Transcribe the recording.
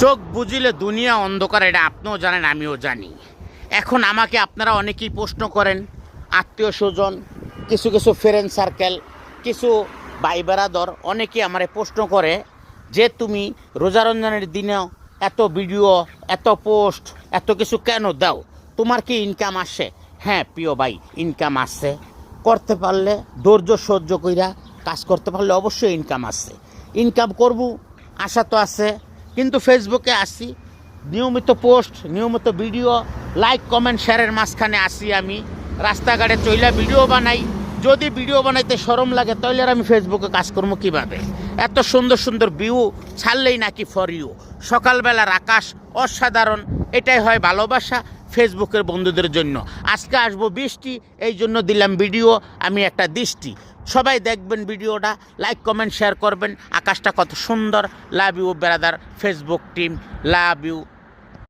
চোখ বুঝিলে দুনিয়া অন্ধকার, এটা আপনিও জানেন আমিও জানি। এখন আমাকে আপনারা অনেকেই প্রশ্ন করেন, আত্মীয় স্বজন, কিছু কিছু ফ্রেন্ড সার্কেল, কিছু ভাই বেরাদর অনেকেই আমারে প্রশ্ন করে যে তুমি রোজা রমজানের দিনেও এত ভিডিও, এত পোস্ট, এত কিছু কেন দাও? তোমার কি ইনকাম আসে? হ্যাঁ প্রিয় ভাই, ইনকাম আসছে। করতে পারলে, ধৈর্য সহ্য কইরা কাজ করতে পারলে অবশ্যই ইনকাম আসছে। ইনকাম করব আশা তো আছে, কিন্তু ফেসবুকে আসি, নিয়মিত পোস্ট, নিয়মিত ভিডিও, লাইক কমেন্ট শেয়ারের মাঝখানে আসি। আমি রাস্তাঘাটে চইলা ভিডিও বানাই। যদি ভিডিও বানাইতে শরম লাগে তাহলে আর আমি ফেসবুকে কাজ করবো কীভাবে? এত সুন্দর সুন্দর ভিউ ছাড়লেই নাকি ফর ইউ। সকালবেলার আকাশ অসাধারণ, এটাই হয় ভালোবাসা ফেসবুকের বন্ধুদের জন্য। আজকে আসবো বৃষ্টি, এই জন্য দিলাম ভিডিও আমি একটা দৃষ্টি। সবাই দেখবেন ভিডিওটা, লাইক কমেন্ট শেয়ার করবেন। আকাশটা কত সুন্দর। Love you brother Facebook team, love you.